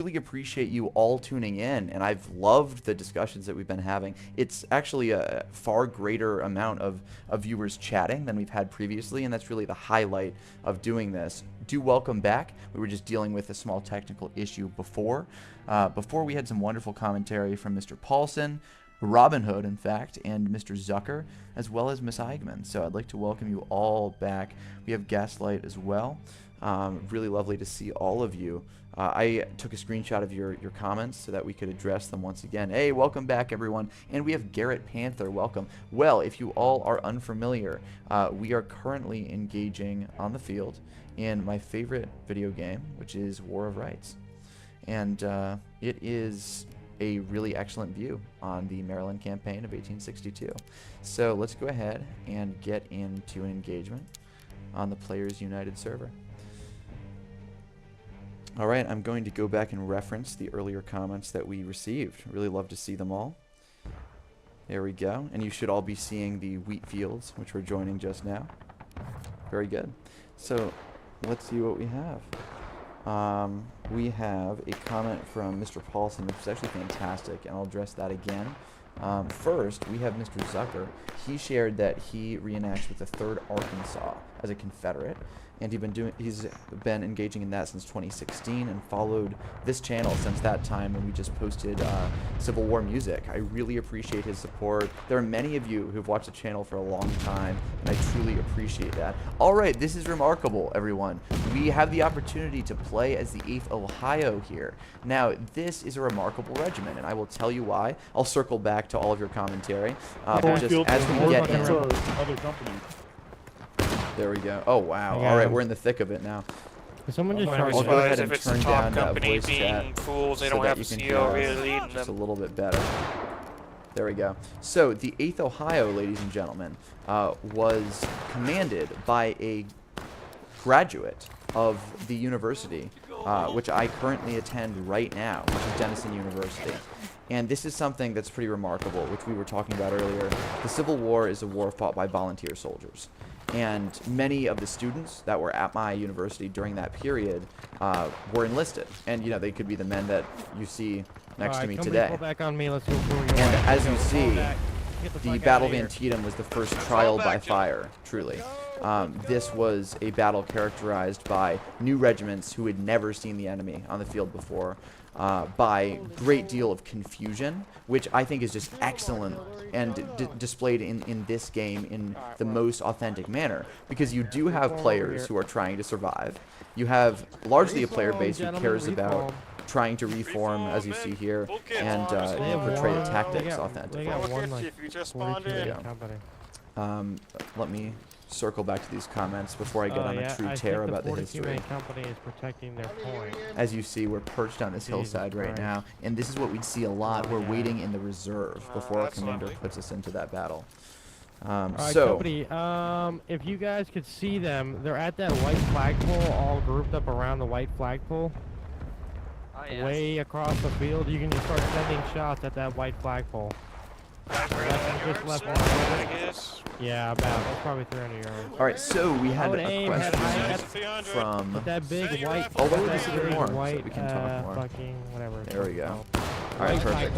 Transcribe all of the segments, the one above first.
really appreciate you all tuning in, and I've loved the discussions that we've been having. It's actually a far greater amount of viewers chatting than we've had previously, and that's really the highlight of doing this. Do welcome back. We were just dealing with a small technical issue before. Before we had some wonderful commentary from Mr. Paulson, Robin Hood, in fact, and Mr. Zucker, as well as Miss Eichmann. So I'd like to welcome you all back. We have Gaslight as well. Really lovely to see all of you. I took a screenshot of your comments so that we could address them once again. Hey, welcome back, everyone. And we have Garrett Panther, welcome. Well, if you all are unfamiliar, we are currently engaging on the field in my favorite video game, which is War of Rights. And it is a really excellent view on the Maryland campaign of 1862. So let's go ahead and get into an engagement on the Players United server. Alright, I'm going to go back and reference the earlier comments that we received. Really love to see them all. There we go. And you should all be seeing the wheat fields, which we're joining just now. Very good. So, let's see what we have. We have a comment from Mr. Paulson, which is actually fantastic, and I'll address that again. First, we have Mr. Zucker. He shared that he reenacts with the 3rd Arkansas as a Confederate, and he's been engaging in that since 2016 and followed this channel since that time when we just posted Civil War music. I really appreciate his support. There are many of you who've watched the channel for a long time, and I truly appreciate that. All right, this is remarkable, everyone. We have the opportunity to play as the 8th Ohio here. Now, this is a remarkable regiment, and I will tell you why. I'll circle back to all of your commentary. But just as we get into other companies. There we go. Oh, wow. All right, we're in the thick of it now. Someone just I'll go ahead and if it's the turn top down that company voice being chat fools, they so don't that have you a can CEO hear us really leading just a them. little bit better. There we go. So the 8th Ohio, ladies and gentlemen, was commanded by a graduate of the university, which I currently attend right now, which is Denison University. And this is something that's pretty remarkable, which we were talking about earlier. The Civil War is a war fought by volunteer soldiers. And many of the students that were at my university during that period were enlisted. And, you know, they could be the men that you see next to me today. Back on me. Let's go and as you see, the Battle of Antietam was the first trial by fire, truly. This was a battle characterized by new regiments who had never seen the enemy on the field before, by great deal of confusion, which I think is just excellent and displayed in this game in the most authentic manner, because you do have players who are trying to survive. You have largely a player base who cares about trying to reform, as you see here, and portray the tactics authentically. Let me circle back to these comments before I get on a true tear about the history. Company is protecting their point. As you see, we're perched on this hillside right now, and this is what we'd see a lot. We're waiting in the reserve before our commander puts us into that battle. Company, if you guys could see them, they're at that white flagpole, all grouped up around the white flagpole. Way across the field, you can just start sending shots at that white flagpole. Just left one. Yeah, about. That's probably 300 yards. All right, so we had a question from that big white. Oh, wait, this is more, white, so we can talk more. Fucking whatever. There we go. All right, perfect.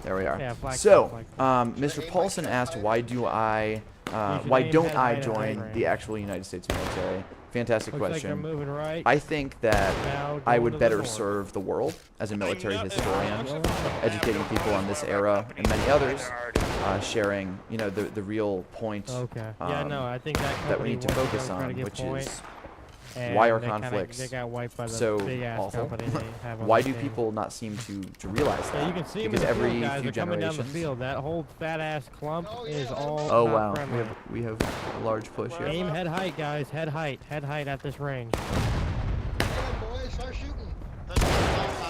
There we are. Yeah, so, Mr. Paulson asked, why don't I join the actual United States military? Fantastic question. Right. I think that I would better serve the world as a military historian, educating people on this era and many others, sharing, you know, the real point I think that we need to focus on, which is why are conflicts so awful? Why do people not seem to realize that? Yeah, you can see because every few generations. Down the field. That whole fat ass clump is all. Oh wow, we have a large push here. Aim head height, guys. Head height at this range.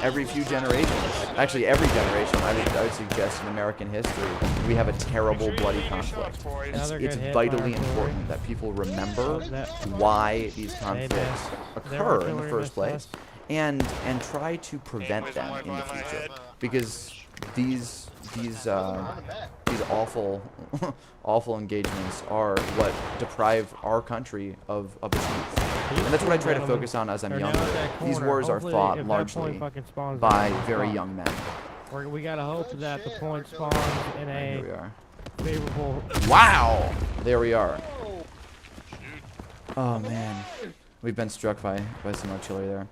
Every few generations, actually every generation, I would suggest in American history, we have a terrible bloody conflict. It's vitally important that people remember why these conflicts occur in the first place. and try to prevent them in the future, because these awful awful engagements are what deprive our country of its youth. And that's what I try to focus on as I'm younger. These wars are fought largely by very young men. We gotta hope that the point spawns in a favorable... Wow! There we are. Oh man. We've been struck by some artillery there.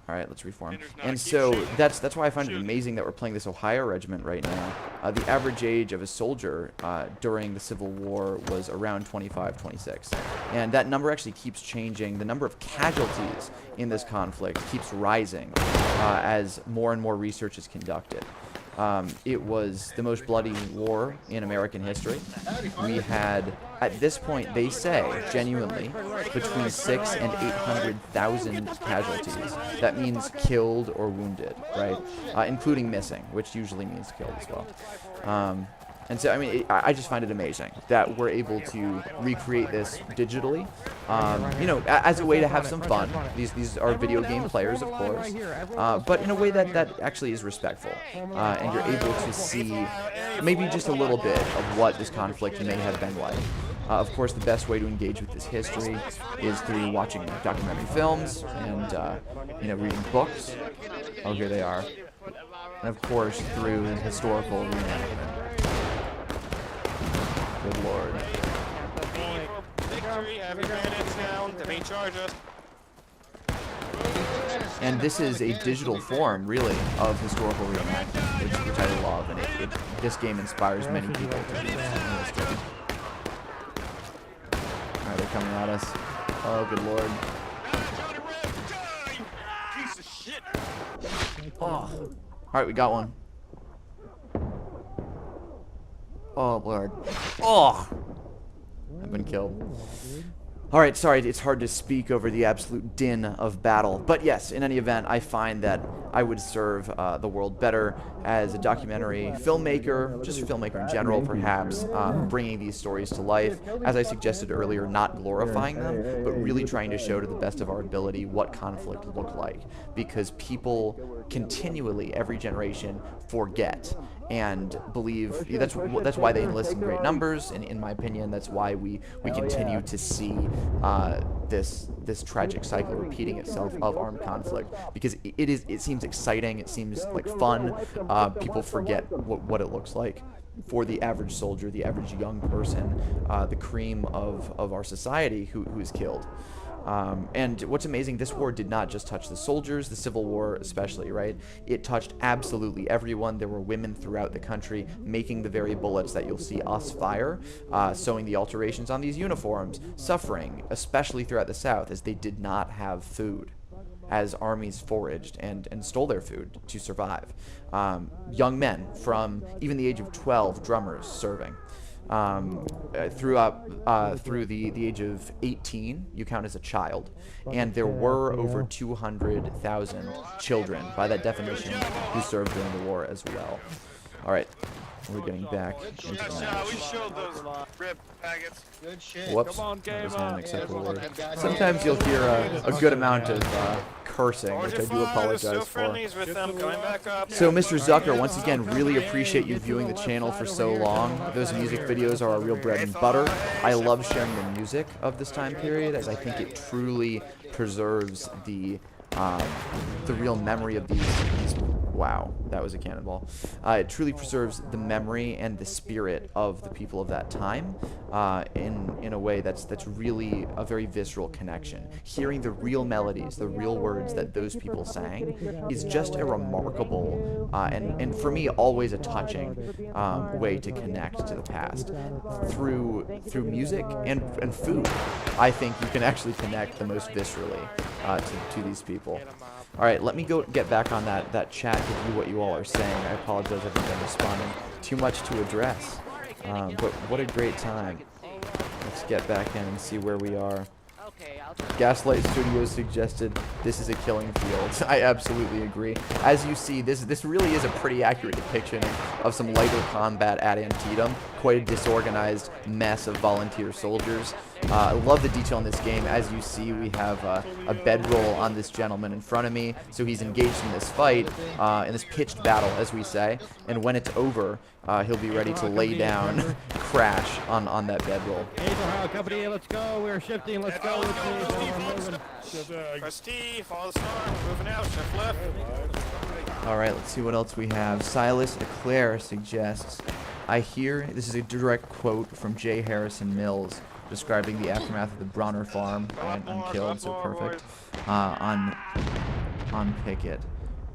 Alright, let's reform. And so that's why I find it amazing that we're playing this Ohio regiment right now. The average age of a soldier during the Civil War was around 25, 26. And that number actually keeps changing. The number of casualties in this conflict keeps rising as more and more research is conducted. It was the most bloody war in American history. We had, at this point, they say, genuinely, between 600,000 and 800,000 casualties. That means killed or wounded, right? Including missing, which usually means killed as well. And so, I mean, I just find it amazing that we're able to recreate this digitally, you know, as a way to have some fun. These are video game players, of course, but in a way that actually is respectful, and you're able to see maybe just a little bit of what this conflict may have been like. Of course, the best way to engage with this history is through watching documentary films and, you know, reading books. Oh, here they are. And, of course, through historical reenactment. Good lord. And this is a digital form, really, of historical reenactment, which I love, and this game inspires many people to do history. Alright, they're coming at us. Oh, good lord. Oh. Alright, we got one. Oh, Lord. Oh! I've been killed. Alright, sorry, it's hard to speak over the absolute din of battle. But yes, in any event, I find that I would serve the world better as a documentary filmmaker, just a filmmaker in general, perhaps, bringing these stories to life. As I suggested earlier, not glorifying them, but really trying to show to the best of our ability what conflict looked like. Because people continually, every generation, forget and believe. That's why they enlist in great numbers, and in my opinion, that's why we continue to see this tragic cycle repeating itself of armed conflict, because it seems exciting, it seems like fun. People forget what it looks like for the average soldier, the average young person, the cream of our society who is killed. And what's amazing, this war did not just touch the soldiers, the Civil War especially, right? It touched absolutely everyone. There were women throughout the country making the very bullets that you'll see us fire, sewing the alterations on these uniforms, suffering, especially throughout the South, as they did not have food, as armies foraged and stole their food to survive. Young men from even the age of 12, drummers serving. Through the age of 18, you count as a child, and there were over 200,000 children, by that definition, who served during the war as well. All right, we're getting back into the match. Whoops, that was not an acceptable word. Sometimes you'll hear a good amount of cursing, which I do apologize for. So, Mr. Zucker, once again, really appreciate you viewing the channel for so long. Those music videos are our real bread and butter. I love sharing the music of this time period, as I think it truly preserves the real memory of these. Wow, that was a cannonball. It truly preserves the memory and the spirit of the people of that time in a way that's really a very visceral connection. Hearing the real melodies, the real words that those people sang is just a remarkable and for me always a touching way to connect to the past. Through music and food, I think you can actually connect the most viscerally to these people. All right, let me go get back on that chat to view what you all are saying. I apologize if I've been responding too much to address, but what a great time. Let's get back in and see where we are. Gaslight Studios suggested this is a killing field. I absolutely agree. As you see, this really is a pretty accurate depiction of some lighter combat at Antietam. Quite a disorganized mess of volunteer soldiers. I love the detail in this game. As you see, we have a bedroll on this gentleman in front of me. So he's engaged in this fight, in this pitched battle, as we say. And when it's over, he'll be ready to lay down, crash on that bedroll. Ohio Company, let's go. We're shifting. Let's go. Press T, follow the storm, moving out, shift left. All right, let's see what else we have. Silas Eclair suggests, I hear, this is a direct quote from J. Harrison Mills, describing the aftermath of the Bronner Farm, and unkilled, so perfect, on picket.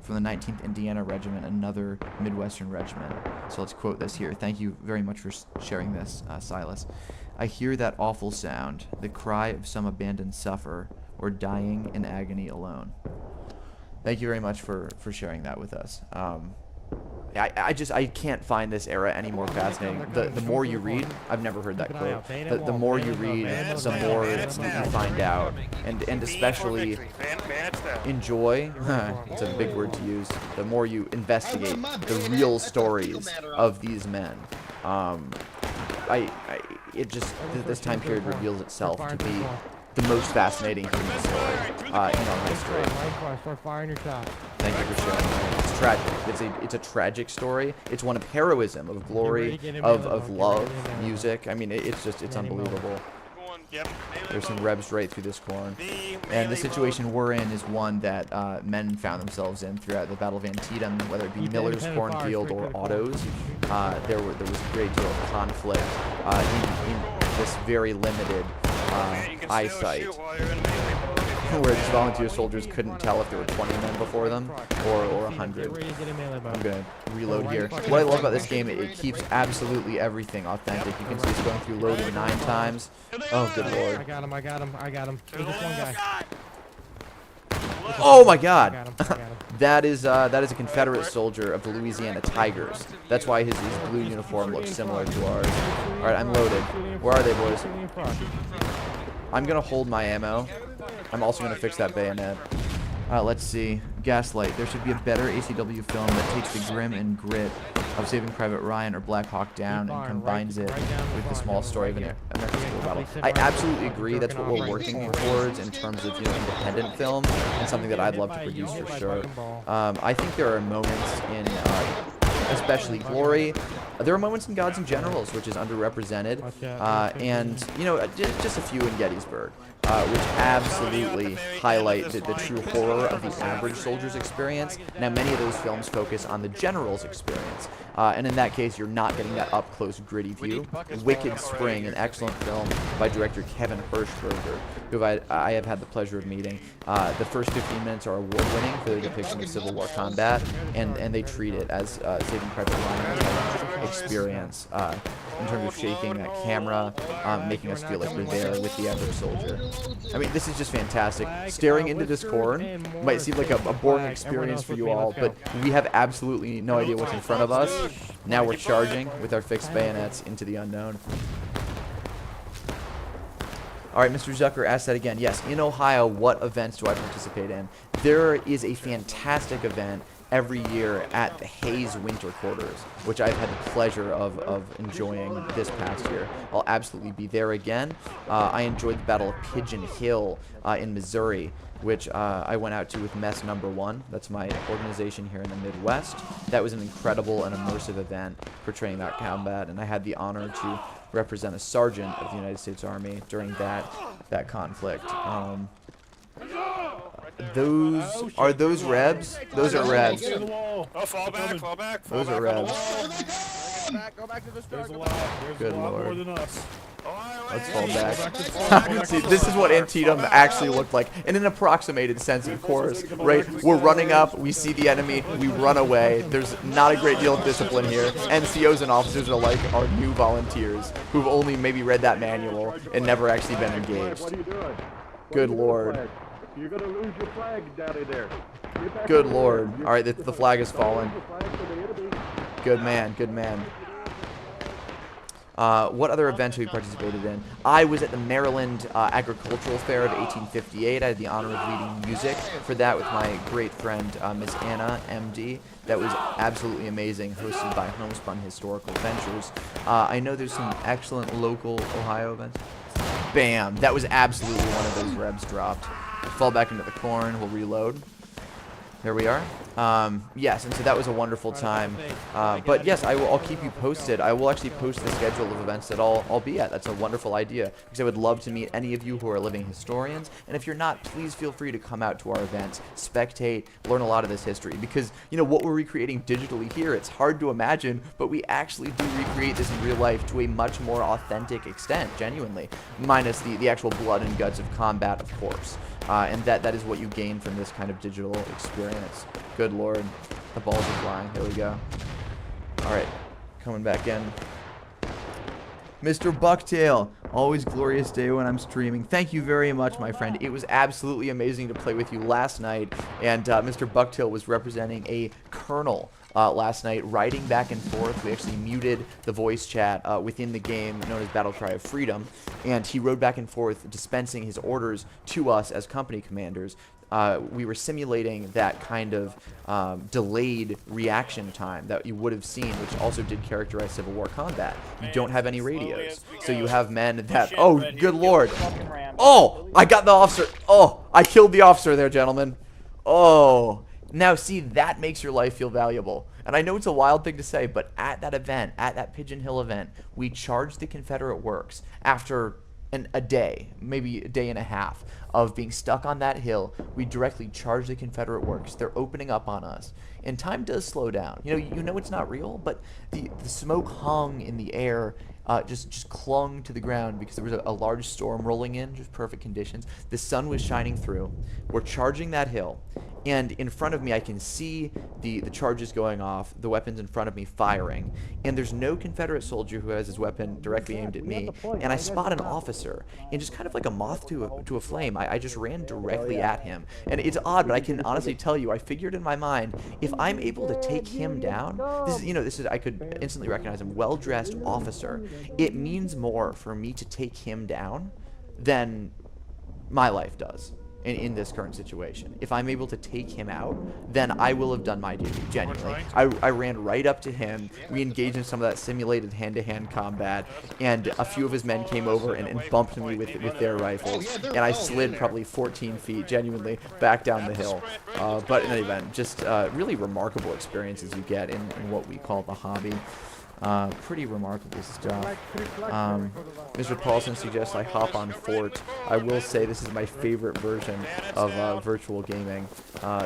From the 19th Indiana Regiment, another Midwestern regiment. So let's quote this here. Thank you very much for sharing this, Silas. I hear that awful sound, the cry of some abandoned sufferer, or dying in agony alone. Thank you very much for sharing that with us. I can't find this era any more fascinating. The more you read, I've never heard that quote. The more you read, the more you find out, and especially enjoy. It's a big word to use. The more you investigate the real stories of these men. This time period reveals itself to be the most fascinating human story in our history. Thank you for sharing that. It's tragic. It's a tragic story. It's one of heroism, of glory, of love, music. I mean, it's unbelievable. There's some rebs right through this corn. And the situation we're in is one that men found themselves in throughout the Battle of Antietam, whether it be Miller's cornfield or Otto's. There was a great deal of conflict in this very limited eyesight, where these volunteer soldiers couldn't tell if there were 20 men before them or 100. I'm going to reload here. What I love about this game, it keeps absolutely everything authentic. You can see it's going through loading 9 times. Oh, good lord. I got him. There's this one guy. Oh my god! That is a Confederate soldier of the Louisiana Tigers. That's why his blue uniform looks similar to ours. Alright, I'm loaded. Where are they, boys? I'm gonna hold my ammo. I'm also gonna fix that bayonet. Let's see. Gaslight. There should be a better ACW film that takes the grim and grit of Saving Private Ryan or Black Hawk Down and combines it with the small story of an American school battle. I absolutely agree. That's what we're working towards in terms of independent film, and something that I'd love to produce for sure. I think there are moments in especially Glory. There are moments in Gods and Generals, which is underrepresented, and just a few in Gettysburg, which absolutely highlight the true horror of the average soldier's experience. Now, many of those films focus on the general's experience, and in that case, you're not getting that up-close, gritty view. Wicked Spring, an excellent film by director Kevin Hirschberger, who I have had the pleasure of meeting. The first 15 minutes are award-winning for their depiction of Civil War combat, and they treat it as Saving Private Ryan experience in terms of shaking that camera, making us feel like we're there with the average soldier. I mean, this is just fantastic. Staring into this corn might seem like a boring experience for you all, but we have absolutely no idea what's in front of us. Now we're charging with our fixed bayonets into the unknown. All right, Mr. Zucker asked that again. Yes, in Ohio, what events do I participate in? There is a fantastic event every year at the Hayes Winter Quarters, which I've had the pleasure of enjoying this past year. I'll absolutely be there again. I enjoyed the Battle of Pigeon Hill in Missouri, which I went out to with Mess Number 1. That's my organization here in the Midwest. That was an incredible and immersive event portraying that combat, and I had the honor to represent a sergeant of the United States Army during that conflict. Those rebs? Those are rebs. Oh, fall back. Those are rebs. Go back to the start. Good lord. Let's fall back. See, this is what Antietam actually looked like, in an approximated sense, of course, right? We're running up, we see the enemy, we run away. There's not a great deal of discipline here. NCOs and officers alike are new volunteers who've only maybe read that manual and never actually been engaged. Good lord. You're gonna lose your flag down in there. Good lord. Alright, the flag has fallen. Good man, good man. What other events have we participated in? I was at the Maryland Agricultural Fair of 1858. I had the honor of leading music for that with my great friend, Miss Anna, MD. That was absolutely amazing, hosted by Homespun Historical Ventures. I know there's some excellent local Ohio events. Bam. That was absolutely one of those rebs dropped. Fall back into the corn. We'll reload. There we are. Yes, and so that was a wonderful time. But yes, I'll keep you posted. I will actually post the schedule of events that I'll be at. That's a wonderful idea, because I would love to meet any of you who are living historians. And if you're not, please feel free to come out to our events, spectate, learn a lot of this history. Because, you know, what we're recreating digitally here, it's hard to imagine, but we actually do recreate this in real life to a much more authentic extent, genuinely. Minus the actual blood and guts of combat, of course. And that is what you gain from this kind of digital experience. Good lord. The balls are flying. There we go. Alright. Coming back in. Mr. Bucktail. Always glorious day when I'm streaming. Thank you very much, my friend. It was absolutely amazing to play with you last night. And Mr. Bucktail was representing a colonel last night, riding back and forth. We actually muted the voice chat within the game known as Battle Cry of Freedom, and he rode back and forth dispensing his orders to us as company commanders. We were simulating that kind of delayed reaction time that you would have seen, which also did characterize Civil War combat. You don't have any radios, so you have men that, oh, good lord. Oh, I got the officer. Oh, I killed the officer there, gentlemen. Oh. Now, see, that makes your life feel valuable. And I know it's a wild thing to say, but at that event, at that Pigeon Hill event, we charged the Confederate works after a day, maybe a day and a half, of being stuck on that hill. We directly charged the Confederate works. They're opening up on us. And time does slow down. You know it's not real, but the smoke hung in the air, just clung to the ground because there was a large storm rolling in, just perfect conditions. The sun was shining through. We're charging that hill. And in front of me, I can see the charges going off, the weapons in front of me firing, and there's no Confederate soldier who has his weapon directly aimed at me. And I spot an officer, and just kind of like a moth to a flame, I just ran directly at him. And it's odd, but I can honestly tell you, I figured in my mind, if I'm able to take him down, I could instantly recognize him, well-dressed officer. It means more for me to take him down than my life does. In this current situation, if I'm able to take him out, then I will have done my duty, genuinely. I ran right up to him. We engaged in some of that simulated hand-to-hand combat, and a few of his men came over and bumped me with their rifles, and I slid probably 14 feet, genuinely, back down the hill. But in any event, just really remarkable experiences you get in what we call the hobby. Pretty remarkable stuff. Mr. Paulson suggests I hop on Fort. I will say this is my favorite version of virtual gaming.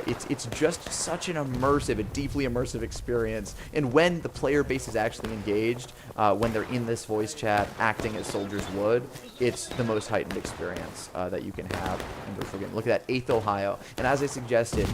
It's just such an immersive, a deeply immersive experience. And when the player base is actually engaged, when they're in this voice chat acting as soldiers would, it's the most heightened experience that you can have in virtual gaming. Look at that, 8th Ohio. And as I suggested,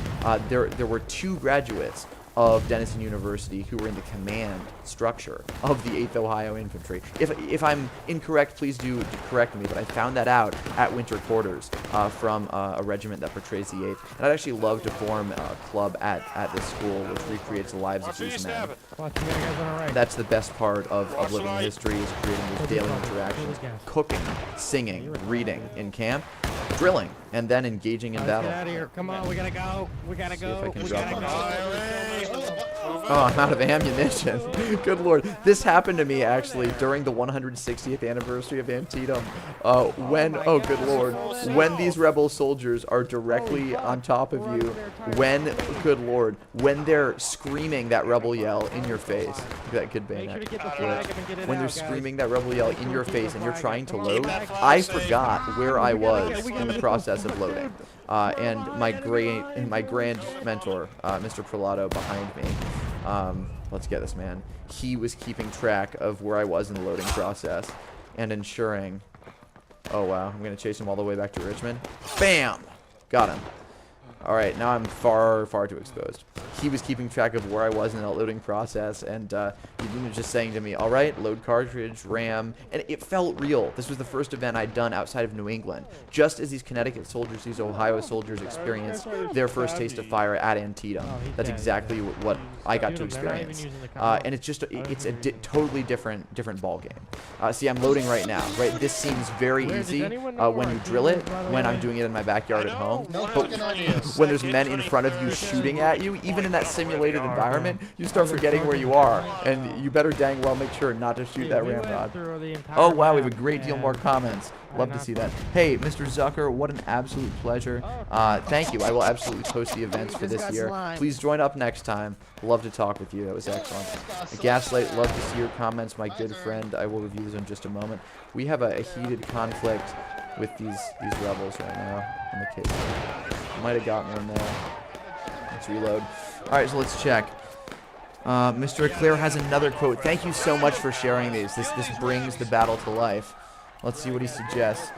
there were 2 graduates of Denison University who were in the command structure of the 8th Ohio Infantry. If I'm incorrect, please do correct me, but I found that out at winter quarters from a regiment that portrays the 8th. And I'd actually love to form a club at this school which recreates the lives of these men. That's the best part of living in history, is creating these daily interactions. Cooking, singing, reading in camp, drilling, and then engaging in battle. Get out of here. Come on, we gotta go. We gotta go. We gotta go. Oh, I'm out of ammunition. Good lord. This happened to me, actually, during the 160th anniversary of Antietam. Oh, good lord. When these rebel soldiers are directly on top of you, good lord, when they're screaming that rebel yell in your face, that good bayonet. When they're screaming that rebel yell in your face and you're trying to load, I forgot where I was in the process of loading. And my grand mentor, Mr. Prelato, behind me. Let's get this, man. He was keeping track of where I was in the loading process and ensuring. Oh wow, I'm gonna chase him all the way back to Richmond. Bam! Got him. Alright, now I'm far too exposed. He was keeping track of where I was in that loading process, and he was just saying to me, alright, load cartridge, RAM, and it felt real. This was the first event I'd done outside of New England. Just as these Connecticut soldiers, these Ohio soldiers experienced their first taste of fire at Antietam. That's exactly what I got to experience. And it's a totally different ball game. See, I'm loading right now, right? This seems very easy when you drill it, when I'm doing it in my backyard at home. when there's men in front of you shooting at you, even in that simulated environment, you start forgetting where you are, and you better dang well make sure not to shoot that ramrod. Oh wow, we have a great deal more comments. Love to see that. Hey, Mr. Zucker, what an absolute pleasure. Thank you. I will absolutely post the events for this year. Please join up next time. Love to talk with you. That was excellent. Gaslight, love to see your comments, my good friend. I will review those in just a moment. We have a heated conflict with these rebels right now in the case. Might have gotten one there. Let's reload. All right, so let's check. Mr. Eclair has another quote. Thank you so much for sharing these. This brings the battle to life. Let's see what he suggests.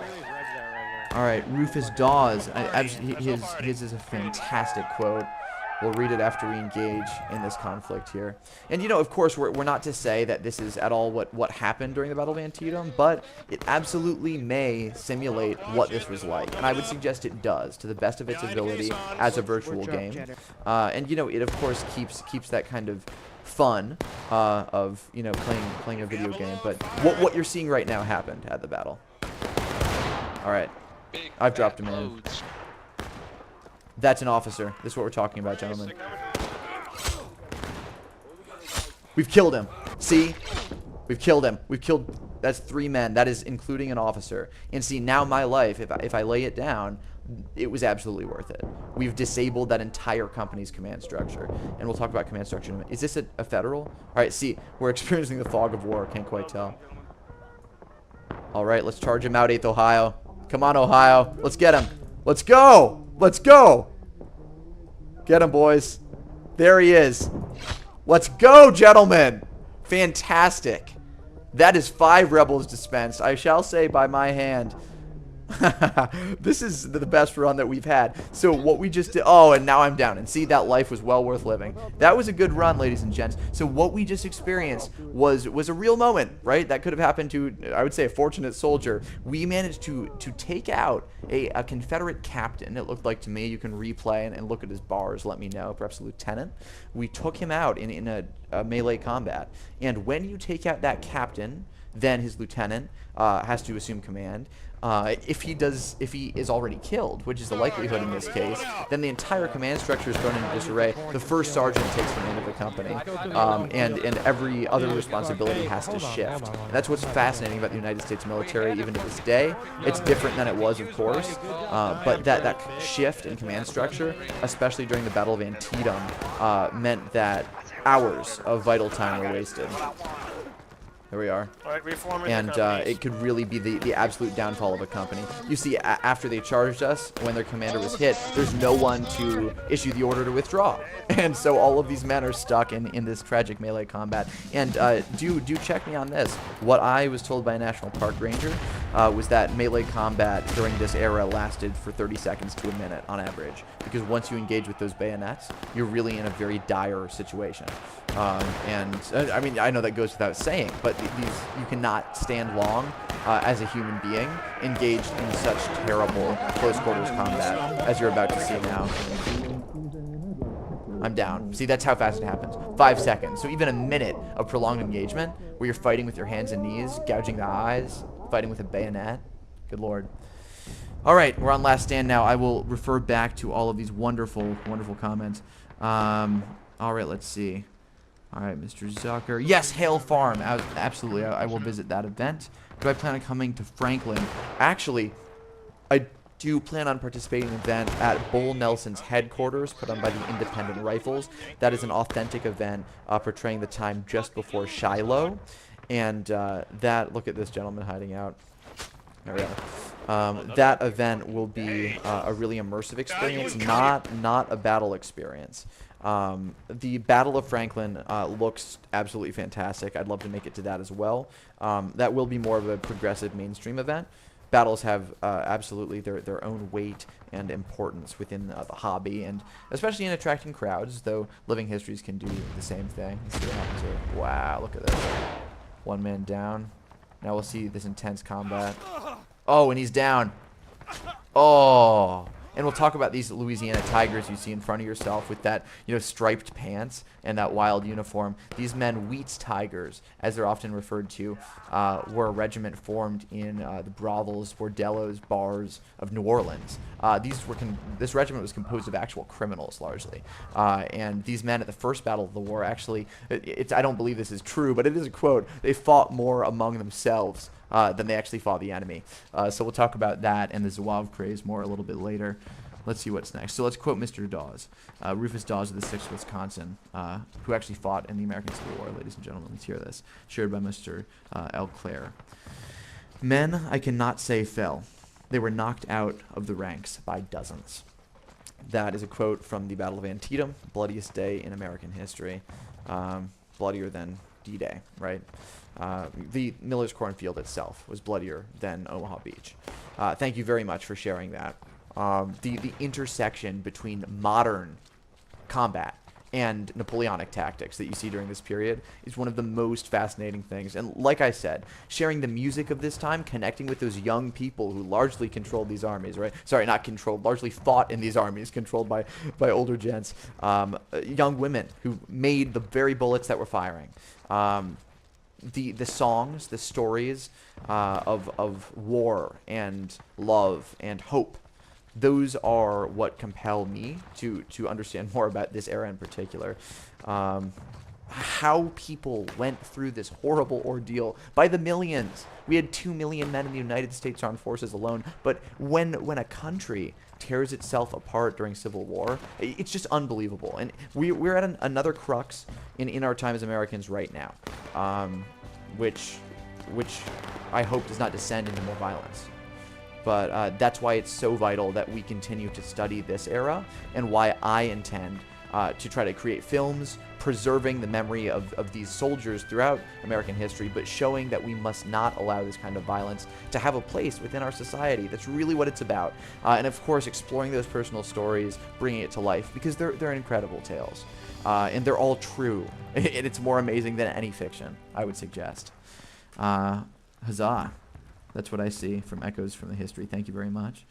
All right, Rufus Dawes. His is a fantastic quote. We'll read it after we engage in this conflict here. And, you know, of course, we're not to say that this is at all what happened during the Battle of Antietam, but it absolutely may simulate what this was like. And I would suggest it does, to the best of its ability, as a virtual game. And, you know, it, of course, keeps that kind of fun of, you know, playing a video game. But what you're seeing right now happened at the battle. All right. I've dropped him in. That's an officer. This is what we're talking about, gentlemen. We've killed him. See? We've killed him. We've killed... That's 3 men. That is including an officer. And see, now my life, if I lay it down, it was absolutely worth it. We've disabled that entire company's command structure. And we'll talk about command structure in a minute. Is this a federal? All right, see. We're experiencing the fog of war. Can't quite tell. All right, let's charge him out, 8th Ohio. Come on, Ohio. Let's get him. Let's go. Let's go. Get him, boys. There he is. Let's go, gentlemen. Fantastic. That is 5 rebels dispensed. I shall say by my hand. This is the best run that we've had. So what we just did, oh, and now I'm down. And see, that life was well worth living. That was a good run, ladies and gents. So what we just experienced was a real moment, right? That could have happened to, I would say, a fortunate soldier. We managed to take out a Confederate captain, it looked like to me. You can replay and look at his bars, let me know, perhaps a lieutenant. We took him out in a melee combat. And when you take out that captain, then his lieutenant has to assume command. If he is already killed, which is the likelihood in this case, then the entire command structure is thrown into disarray. The first sergeant takes command of the company, and every other responsibility has to shift. And that's what's fascinating about the United States military, even to this day. It's different than it was, of course, but that shift in command structure, especially during the Battle of Antietam, meant that hours of vital time were wasted. There we are. And it could really be the absolute downfall of a company. You see, after they charged us, when their commander was hit, there's no one to issue the order to withdraw. And so all of these men are stuck in this tragic melee combat. And do check me on this. What I was told by a National Park Ranger was that melee combat during this era lasted for 30 seconds to a minute on average. Because once you engage with those bayonets, you're really in a very dire situation. And I mean, I know that goes without saying, but you cannot stand long as a human being engaged in such terrible close quarters combat as you're about to see now. I'm down. See, that's how fast it happens. 5 seconds. So even a minute of prolonged engagement where you're fighting with your hands and knees, gouging the eyes, fighting with a bayonet. Good lord. All right, we're on last stand now. I will refer back to all of these wonderful, wonderful comments. All right, let's see. All right, Mr. Zucker. Yes, Hale Farm. Absolutely, I will visit that event. Do I plan on coming to Franklin? Actually, I do plan on participating in an event at Bull Nelson's headquarters put on by the Independent Rifles. That is an authentic event portraying the time just before Shiloh. And look at this gentleman hiding out. There we go. That event will be a really immersive experience, not a battle experience. The Battle of Franklin looks absolutely fantastic. I'd love to make it to that as well. That will be more of a progressive mainstream event. Battles have absolutely their own weight and importance within the hobby, and especially in attracting crowds, though Living Histories can do the same thing. Let's see what happens here. Wow, look at this. 1 man down. Now we'll see this intense combat. Oh, and he's down. Oh, And we'll talk about these Louisiana Tigers you see in front of yourself with that, striped pants and that wild uniform. These men, Wheat's Tigers, as they're often referred to, were a regiment formed in the brothels, bordellos, bars of New Orleans. This regiment was composed of actual criminals, largely. And these men at the first battle of the war actually, I don't believe this is true, but it is a quote, they fought more among themselves than they actually fought the enemy. So we'll talk about that and the Zouave craze more a little bit later. Let's see what's next. So let's quote Mr. Dawes, Rufus Dawes of the 6th Wisconsin, who actually fought in the American Civil War, ladies and gentlemen. Let's hear this, shared by Mr. L. Clare. Men, I cannot say fell. They were knocked out of the ranks by dozens. That is a quote from the Battle of Antietam, bloodiest day in American history, bloodier than D-Day, right? The Miller's Cornfield itself was bloodier than Omaha Beach. Thank you very much for sharing that. The intersection between modern combat and Napoleonic tactics that you see during this period is one of the most fascinating things. And like I said, sharing the music of this time, connecting with those young people who largely controlled these armies, right? Sorry, not controlled, largely fought in these armies, controlled by older gents. Young women who made the very bullets that were firing. The songs, the stories of war and love and hope, those are what compel me to understand more about this era in particular. How people went through this horrible ordeal by the millions. We had 2 million men in the United States Armed Forces alone, but when a country tears itself apart during Civil War, it's just unbelievable. And we're at another crux in our time as Americans right now, which I hope does not descend into more violence. But that's why it's so vital that we continue to study this era, and why I intend to try to create films preserving the memory of these soldiers throughout American history, but showing that we must not allow this kind of violence to have a place within our society. That's really what it's about. And of course, exploring those personal stories, bringing it to life, because they're incredible tales. And they're all true. And it's more amazing than any fiction, I would suggest. Huzzah. That's what I see from Echoes from the History. Thank you very much.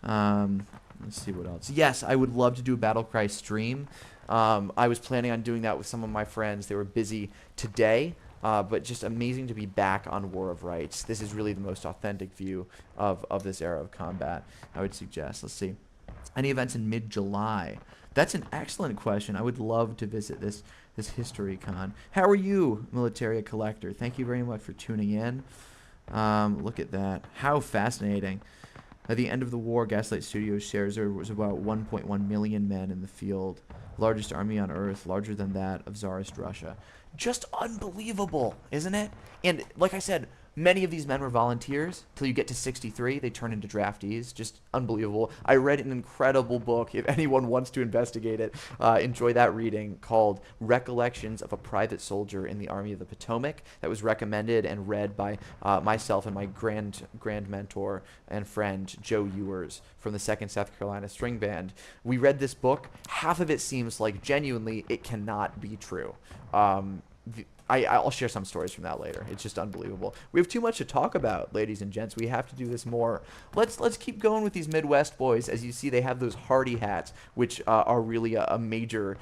Let's see what else. Yes, I would love to do a Battle Cry stream. I was planning on doing that with some of my friends. They were busy today, but just amazing to be back on War of Rights. This is really the most authentic view of this era of combat, I would suggest. Let's see. Any events in mid-July? That's an excellent question. I would love to visit this History Con. How are you, Militaria Collector? Thank you very much for tuning in. Look at that. How fascinating. At the end of the war, Gaslight Studios shares there was about 1.1 million men in the field. Largest army on Earth, larger than that of Tsarist Russia. Just unbelievable, isn't it? And like I said, many of these men were volunteers. Till you get to 63, they turn into draftees. Just unbelievable. I read an incredible book. If anyone wants to investigate it, enjoy that reading, called Recollections of a Private Soldier in the Army of the Potomac. That was recommended and read by myself and my grand mentor and friend, Joe Ewers, from the 2nd South Carolina String Band. We read this book. Half of it seems like genuinely it cannot be true. I'll share some stories from that later. It's just unbelievable. We have too much to talk about, ladies and gents. We have to do this more. Let's keep going with these Midwest boys. As you see, they have those hardy hats, which are really a major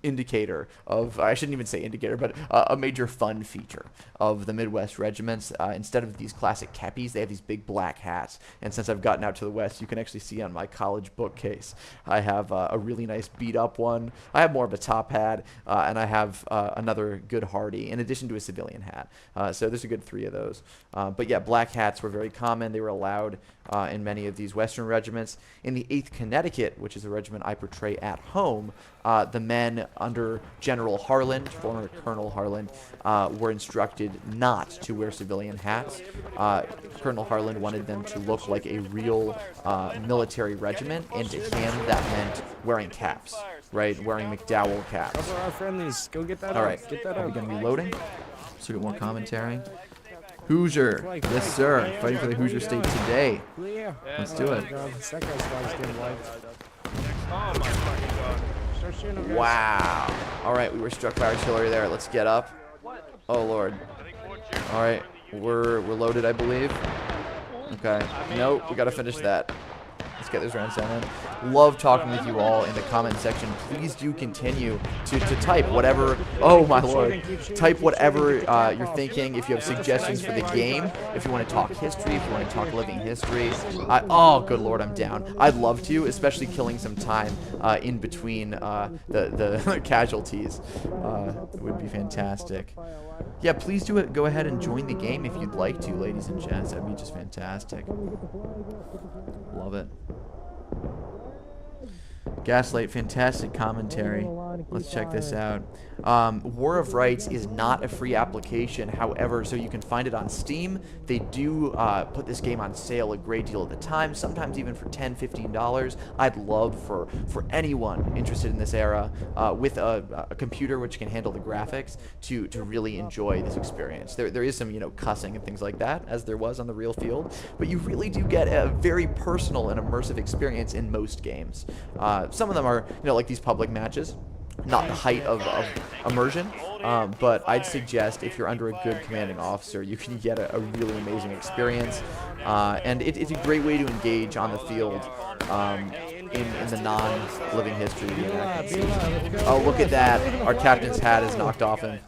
indicator of, I shouldn't even say indicator, but a major fun feature of the Midwest regiments. Instead of these classic kepis, they have these big black hats. And since I've gotten out to the West, you can actually see on my college bookcase, I have a really nice beat-up one. I have more of a top hat, and I have another good hardy, in addition to a civilian hat. So there's a good 3 of those. But yeah, black hats were very common. They were allowed in many of these Western regiments. In the 8th Connecticut, which is a regiment I portray at home, the men under General Harland, former Colonel Harland, were instructed not to wear civilian hats. Colonel Harland wanted them to look like a real military regiment, and to him that meant wearing caps, right? Wearing McDowell caps. Cover our friendlies. Go get that. All right, Get that are we up. going to be loading? Let's look at more commentary. Hoosier, yes sir, fighting for the Hoosier State today. Yeah. Let's do it. That guy's flag's getting wiped. Oh my fucking god. Start shooting them, guys. Wow. All right, we were struck by artillery there. Let's get up. Oh lord. All right, we're loaded, I believe. Okay. Nope, we got to finish that. Let's get this round 7 in. Love talking with you all in the comment section. Please do continue to type whatever. Oh my lord. Type whatever you're thinking. If you have suggestions for the game, if you want to talk history, if you want to talk living history. Oh, good lord, I'm down. I'd love to, especially killing some time in between the casualties. It would be fantastic. Yeah, please do it. Go ahead and join the game if you'd like to, ladies and gents. That'd be just fantastic. Love it. Gaslight, fantastic commentary. Let's check this out. War of Rights is not a free application, however, so you can find it on Steam. They do put this game on sale a great deal of the time, sometimes even for $10, $15. I'd love for anyone interested in this era with a computer which can handle the graphics to really enjoy this experience. There is some, cussing and things like that, as there was on the real field, but you really do get a very personal and immersive experience in most games. Some of them are, like these public matches, not the height of immersion, but I'd suggest if you're under a good commanding officer, you can get a really amazing experience, and it's a great way to engage on the field in the non-living history reenactment scene. Oh, look at that. Our captain's hat is knocked off him.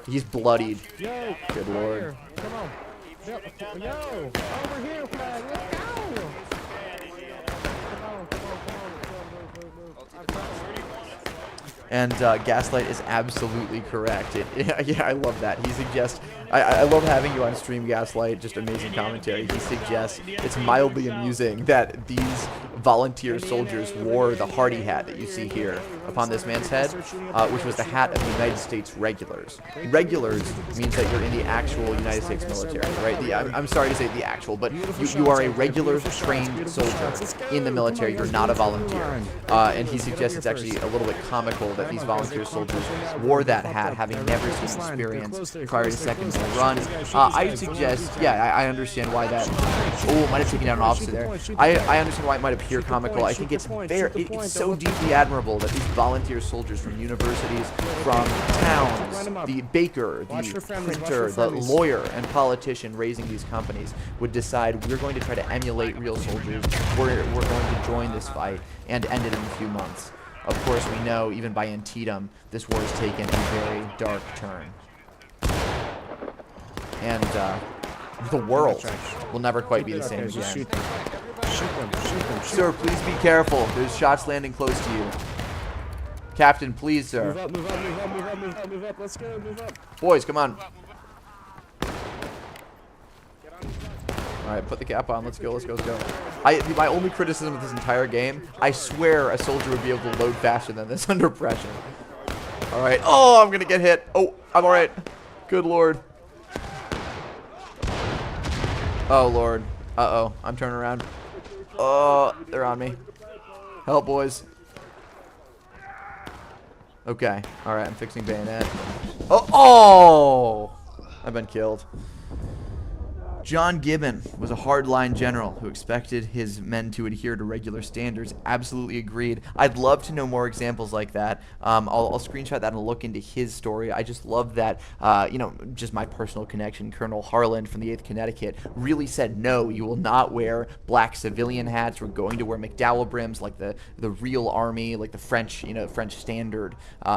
He's bloodied. Good lord. Come on. Yo, over here, flag. Let's go. And Gaslight is absolutely correct. Yeah, I love that. He suggests, I love having you on stream, Gaslight, just amazing commentary. He suggests it's mildly amusing that these volunteer soldiers wore the Hardy hat that you see here upon this man's head, which was the hat of the United States regulars. Regulars means that you're in the actual United States military, right? I'm sorry to say the actual, but you are a regular trained soldier in the military. You're not a volunteer. And he suggests it's actually a little bit comical that these volunteer soldiers wore that hat, having never seen experience prior to Second World Run. I suggest, yeah, I understand why that. Oh, might have taken down an officer there. I understand why it might appear comical. I think it's it's so deeply admirable that these volunteer soldiers from universities, from towns, the baker, the printer, the lawyer, and politician raising these companies would decide we're going to try to emulate real soldiers. We're going to join this fight and end it in a few months. Of course, we know, even by Antietam, this war has taken a very dark turn. And the world will never quite be the same again. Shoot them. Sir, please be careful. There's shots landing close to you. Captain, please, sir. Move up. Let's go, move up. Boys, come on. Alright, put the cap on. Let's go. My only criticism of this entire game, I swear a soldier would be able to load faster than this under pressure. Alright. Oh, I'm going to get hit. Oh, I'm alright. Good lord. Oh, lord. Uh-oh. I'm turning around. Oh, they're on me. Help, boys. Okay. Alright, I'm fixing bayonet. Oh! I've been killed. John Gibbon was a hardline general who expected his men to adhere to regular standards. Absolutely agreed. I'd love to know more examples like that. I'll screenshot that and look into his story. I just love that, just my personal connection. Colonel Harland from the 8th Connecticut really said, no, you will not wear black civilian hats. We're going to wear McDowell brims like the real army, like the French, French standard,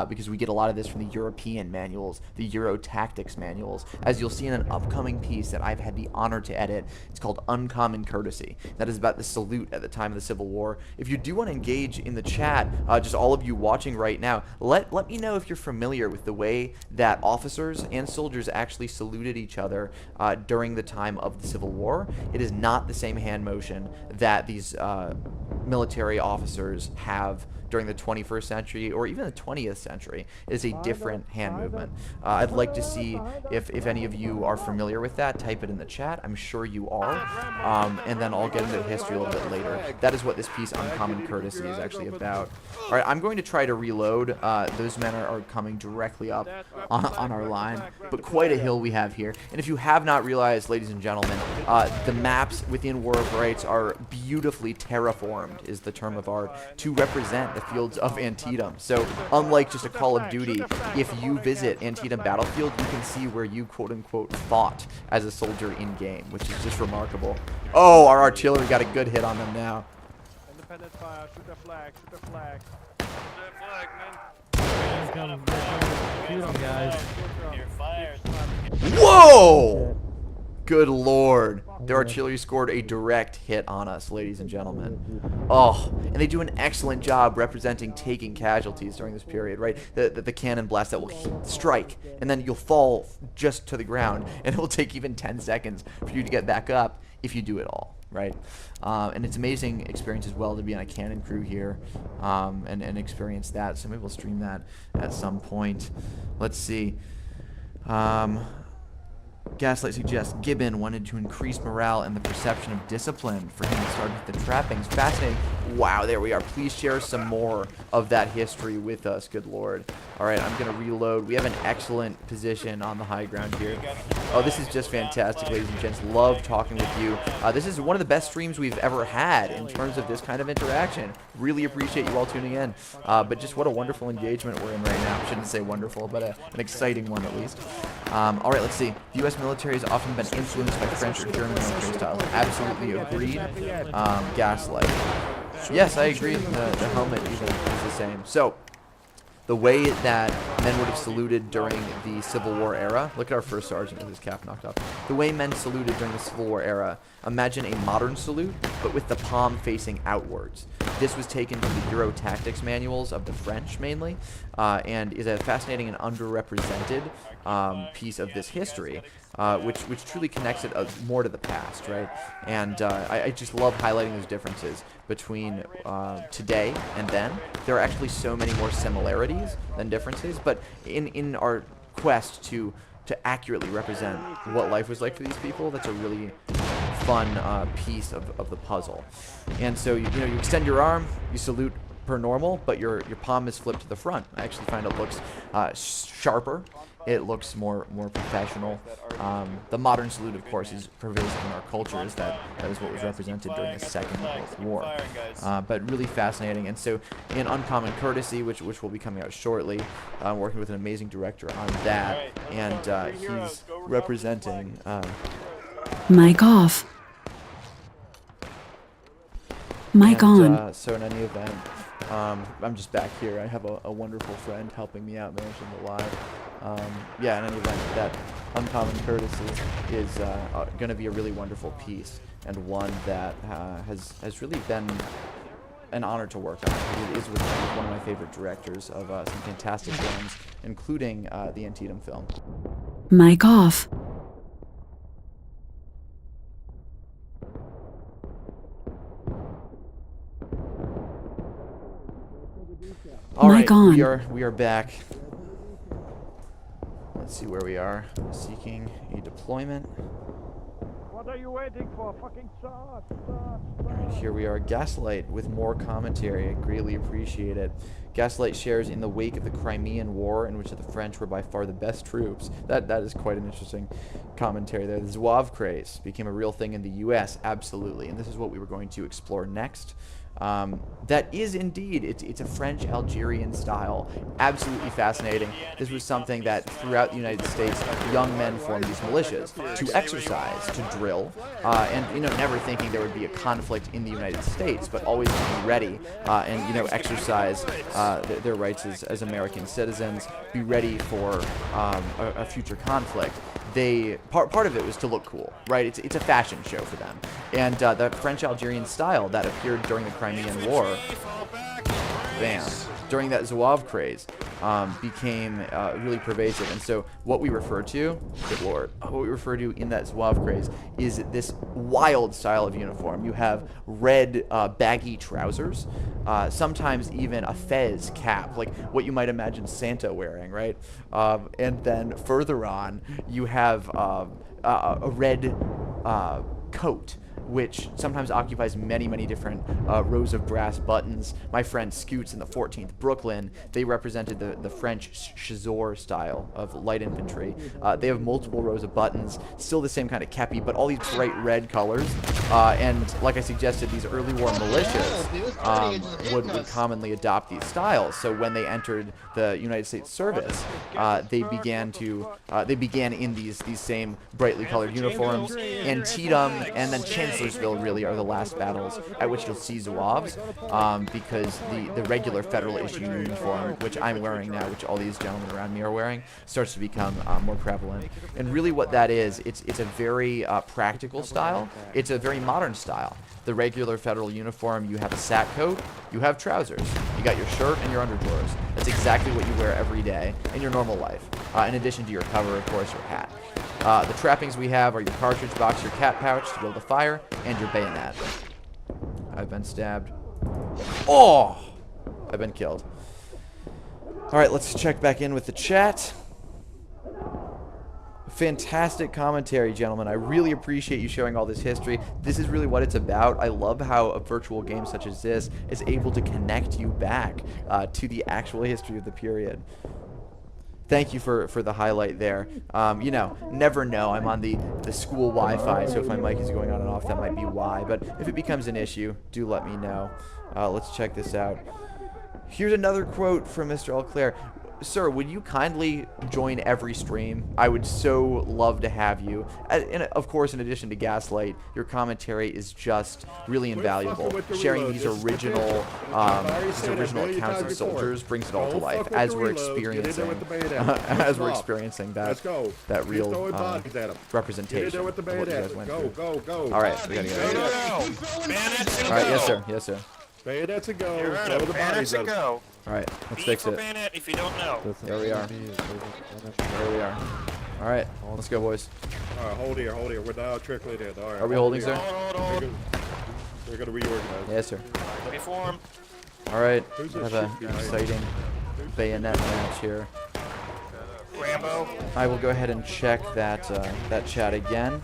because we get a lot of this from the European manuals, the Euro tactics manuals. As you'll see in an upcoming piece that I've had the honor to edit. It's called Uncommon Courtesy. That is about the salute at the time of the Civil War. If you do want to engage in the chat, just all of you watching right now, let me know if you're familiar with the way that officers and soldiers actually saluted each other during the time of the Civil War. It is not the same hand motion that these military officers have during the 21st century or even the 20th century. It is a different hand movement. I'd like to see if any of you are familiar with that. Type it in the chat. I'm sure you are. And then I'll get into history a little bit later. That is what this piece, Uncommon Courtesy, is actually about. All right, I'm going to try to reload. Those men are coming directly up on our line, but quite a hill we have here. And if you have not realized, ladies and gentlemen, the maps within War of Rights are beautifully terraformed, is the term of art, to represent the fields of Antietam. So unlike just a Call of Duty, if you visit Antietam battlefield, you can see where you quote-unquote fought as a soldier in-game, which is just remarkable. Oh, our artillery got a good hit on them now. independent fire. Shoot the flag. Shoot the flag. Shoot that flag, man. Shoot them, guys. You're fired. Whoa! Good lord. Their artillery scored a direct hit on us, ladies and gentlemen. Oh, and they do an excellent job representing taking casualties during this period, right? The cannon blast that will strike, and then you'll fall just to the ground, and it will take even 10 seconds for you to get back up if you do it all, right? And it's an amazing experience as well to be on a cannon crew here and experience that. So maybe we'll stream that at some point. Let's see. Gaslight suggests Gibbon wanted to increase morale and the perception of discipline for him to start with the trappings. Fascinating. Wow, there we are. Please share some more of that history with us. Good lord. All right, I'm going to reload. We have an excellent position on the high ground here. Oh, this is just fantastic, ladies and gents. Love talking with you. This is one of the best streams we've ever had in terms of this kind of interaction. Really appreciate you all tuning in. But just what a wonderful engagement we're in right now. I shouldn't say wonderful, but an exciting one at least. All right, let's see. The U.S. military has often been influenced by French or German military styles. Absolutely agreed. Gaslight. Yes, I agree. The helmet even is the same. So, the way that men would have saluted during the Civil War era, look at our first sergeant with his cap knocked off. The way men saluted during the Civil War era, imagine a modern salute, but with the palm facing outwards. This was taken from the Euro tactics manuals of the French mainly, and is a fascinating and underrepresented piece of this history, which truly connects it more to the past, right? And I just love highlighting those differences between today and then. There are actually so many more similarities than differences, but in our quest to accurately represent what life was like for these people, that's a really fun piece of the puzzle. And so you extend your arm, you salute per normal, but your palm is flipped to the front. I actually find it looks sharper. It looks more professional. The modern salute, of course, is pervasive in our cultures. That is what was represented during the Second World War. But really fascinating. And so in Uncommon Courtesy, which will be coming out shortly, I'm working with an amazing director on that. And he's representing... Mic off. Mic on. So in any event, I'm just back here. I have a wonderful friend helping me out managing the live. Yeah, in any event, that Uncommon Courtesy is going to be a really wonderful piece, and one that has really been an honor to work on. It is with one of my favorite directors of some fantastic films, including the Antietam film. Mic off. All right, Mic on. we are back. Let's see where we are. Seeking a deployment. What are you waiting for? Fucking charge! All right, here we are. Gaslight with more commentary. I greatly appreciate it. Gaslight shares in the wake of the Crimean War, in which the French were by far the best troops. That is quite an interesting commentary there. The Zouave craze became a real thing in the U.S. Absolutely, and this is what we were going to explore next. That is indeed, it's a French Algerian style. Absolutely fascinating. This was something that throughout the United States, young men formed these militias to exercise, to drill, and never thinking there would be a conflict in the United States, but always to be ready and exercise their rights as American citizens, be ready for a future conflict. Part of it was to look cool, right? It's a fashion show for them. And the French Algerian style that appeared during the Crimean War, bam, during that Zouave craze, became really pervasive. And so what we refer to, good lord, what we refer to in that Zouave craze is this wild style of uniform. You have red baggy trousers, sometimes even a fez cap, like what you might imagine Santa wearing, right? And then further on, you have a red coat, which sometimes occupies many different rows of brass buttons. My friend Scoots in the 14th Brooklyn, they represented the French Chazor style of light infantry. They have multiple rows of buttons, still the same kind of kepi, but all these bright red colors. And like I suggested, these early war militias would commonly adopt these styles. So when they entered the United States service, they began in these same brightly colored uniforms. Antietam and then Chancellorsville really are the last battles at which you'll see Zouaves, because the regular federal issue uniform, which I'm wearing now, which all these gentlemen around me are wearing, starts to become more prevalent. And really what that is, it's a very practical style. It's a very modern style. The regular federal uniform, you have a sack coat, you have trousers, you got your shirt and your underdrawers. That's exactly what you wear every day in your normal life, in addition to your cover, of course, your hat. The trappings we have are your cartridge box, your cat pouch to build a fire, and your bayonet. I've been stabbed. Oh! I've been killed. Alright, let's check back in with the chat. Fantastic commentary, gentlemen. I really appreciate you showing all this history. This is really what it's about. I love how a virtual game such as this is able to connect you back to the actual history of the period. Thank you for the highlight there. You know, never know. I'm on the school Wi-Fi, so if my mic is going on and off, that might be why. But if it becomes an issue, do let me know. Let's check this out. Here's another quote from Mr. Elclair. Sir, would you kindly join every stream? I would so love to have you. And of course, in addition to Gaslight, your commentary is just really invaluable. Sharing these original accounts of soldiers brings it all to life as we're experiencing that real representation of what you guys went through. All right, we gotta get it. All right, yes sir, yes sir. Bayonets a go. You heard him. Bayonets a go. Alright, let's fix it. Bayonet if you don't know. There we are. There we are. Alright, let's go, boys. Alright, hold here. We're now trickling in. Alright. Are we holding, sir? Hold. We're gonna reorganize. Yes, sir. Reform. Alright, we have an exciting bayonet match here. Rambo. I will go ahead and check that chat again.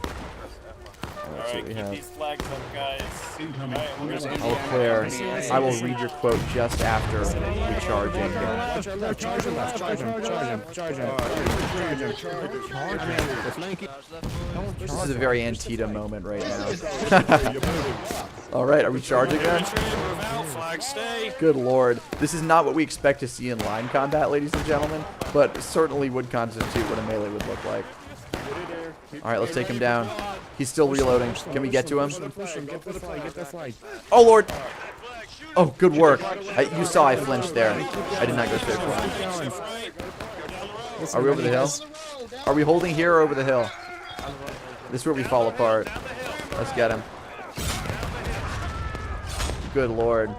Alright, keep these flags up, guys. Alright, we're gonna I'll clear. I will read your quote just after recharging. This is a very Antietam moment right now. Alright, are we charging then? Flag stay. Good lord. This is not what we expect to see in line combat, ladies and gentlemen, but certainly would constitute what a melee would look like. Alright, let's take him down. He's still reloading. Can we get to him? Oh lord! Oh, good work. You saw I flinched there. I did not go straight for him. Are we over the hill? Are we holding here or over the hill? This is where we fall apart. Let's get him. Good lord.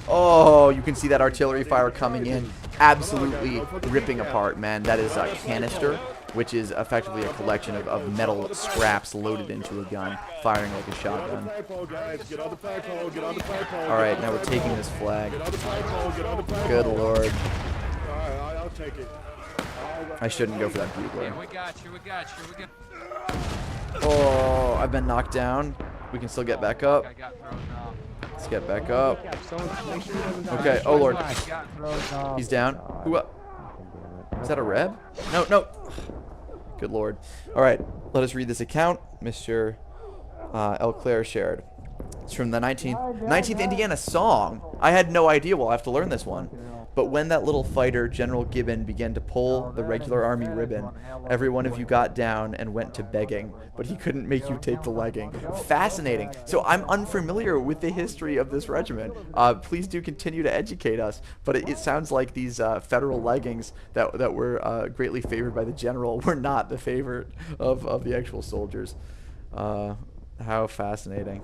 Oh, you can see that artillery fire coming in. Absolutely ripping apart, man. That is a canister, which is effectively a collection of metal scraps loaded into a gun, firing like a shotgun. Alright, now we're taking this flag. Good lord. I shouldn't go for that bugler. Oh, I've been knocked down. We can still get back up. Let's get back up. Okay, oh lord. He's down. Who up? Is that a Reb? No, no. Good lord. Alright, let us read this account. Mr. Elclair shared. It's from the 19th Indiana song. I had no idea. Well, I have to learn this one. But when that little fighter, General Gibbon, began to pull the regular army ribbon, every one of you got down and went to begging, but he couldn't make you take the legging. Fascinating. So I'm unfamiliar with the history of this regiment. Please do continue to educate us. But it sounds like these federal leggings that were greatly favored by the general were not the favorite of the actual soldiers. How fascinating.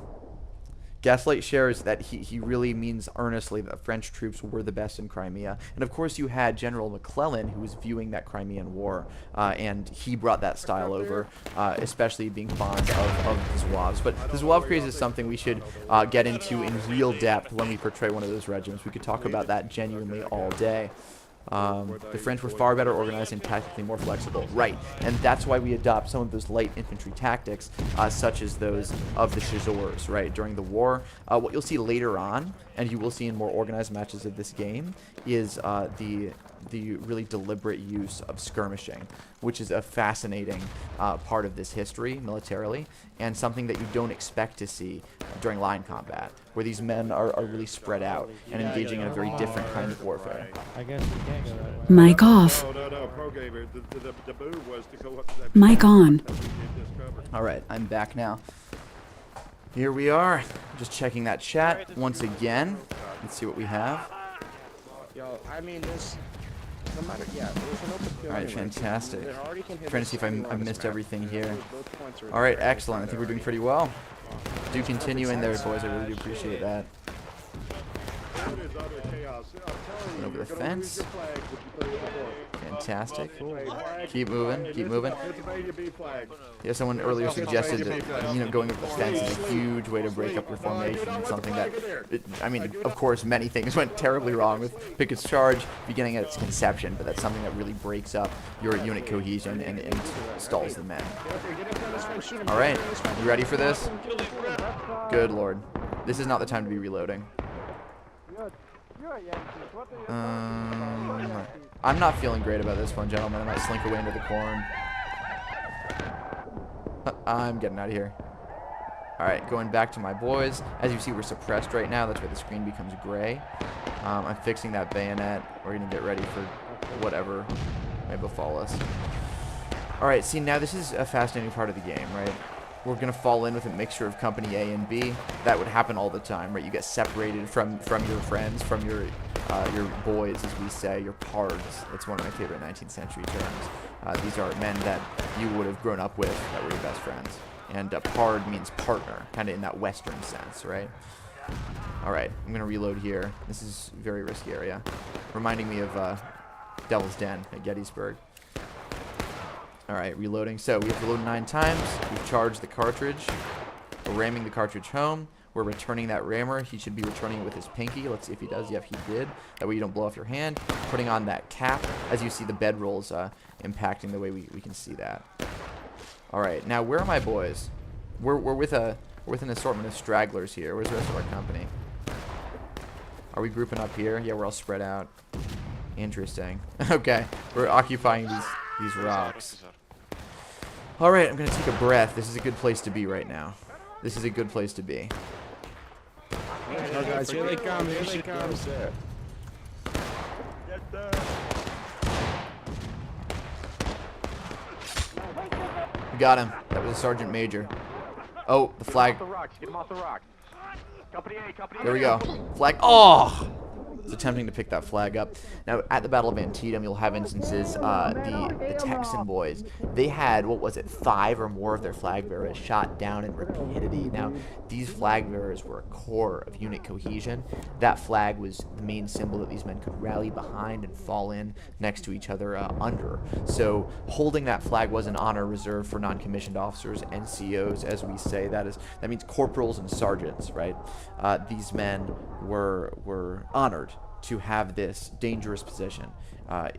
Gaslight shares that he really means earnestly that French troops were the best in Crimea. And of course you had General McClellan, who was viewing that Crimean War, and he brought that style over, especially being fond of the Zouaves. But the Zouave craze is something we should get into in real depth when we portray one of those regiments. We could talk about that genuinely all day. The French were far better organized and tactically more flexible. Right, and that's why we adopt some of those light infantry tactics, such as those of the chasseurs, right, during the war. What you'll see later on, and you will see in more organized matches of this game, is the really deliberate use of skirmishing, which is a fascinating part of this history militarily, and something that you don't expect to see during line combat, where these men are really spread out and engaging in a very different kind of warfare. I guess we can't go that way. Mic off. No, pro gamer. The move was to go up to that. Mic on. All right, I'm back now. Here we are. Just checking that chat once again. Let's see what we have. Yo, I mean, there's no matter. Yeah, there's an open field. All right, anyway. fantastic. They already can hit Trying to us see if I anywhere on this missed map. everything here. Both points are All right, there. excellent. I think we're doing pretty well. Do continue in there, boys. I really do appreciate that. There's other chaos. I'm telling you, Over you're the gonna lose fence. your flag if you put it in the board. Fantastic. Flag. Keep moving. Keep moving. Pennsylvania B flag. Yeah, someone earlier suggested that, going over the fence is a huge way to break up your formation. And something that, I mean, of course, many things went terribly wrong with Pickett's charge beginning at its conception, but that's something that really breaks up your unit cohesion and stalls the men. All right, you ready for this? Good lord. This is not the time to be reloading. You're Yankees. What are you I'm not feeling great about this one, gentlemen. I might slink away into the corn. I'm getting out of here. Alright, going back to my boys. As you see, we're suppressed right now. That's why the screen becomes gray. I'm fixing that bayonet. We're going to get ready for whatever may befall us. Alright, see, now this is a fascinating part of the game, right? We're going to fall in with a mixture of Company A and B. That would happen all the time, right? You get separated from your friends, from your boys, as we say, your pards. That's one of my favorite 19th century terms. These are men that you would have grown up with that were your best friends. And pard means partner, kind of in that Western sense, right? All right, I'm going to reload here. This is a very risky area. Reminding me of Devil's Den at Gettysburg. All right, reloading. So we have reloaded 9 times. We've charged the cartridge. We're ramming the cartridge home. We're returning that rammer. He should be returning it with his pinky. Let's see if he does. Yep, he did. That way you don't blow off your hand. Putting on that cap. As you see, the bedrolls impacting the way we can see that. All right, now where are my boys? We're with an assortment of stragglers here. Where's the rest of our company? Are we grouping up here? Yeah, we're all spread out. Interesting. Okay, we're occupying these rocks. All right, I'm gonna take a breath. This is a good place to be right now. This is a good place to be. Oh, guys, here they come. Here they come. We got him. That was a sergeant major. Oh, the flag. Get him off the rocks. Company A, company A. There we go. Flag. Oh! It's attempting to pick that flag up. Now, at the Battle of Antietam, you'll have instances, the Texan boys, they had, 5 or more of their flag bearers shot down in rapidity. Now, these flag bearers were a core of unit cohesion. That flag was the main symbol that these men could rally behind and fall in next to each other under. So, holding that flag was an honor reserved for non-commissioned officers, NCOs, as we say. That means corporals and sergeants, right? These men were honored to have this dangerous position,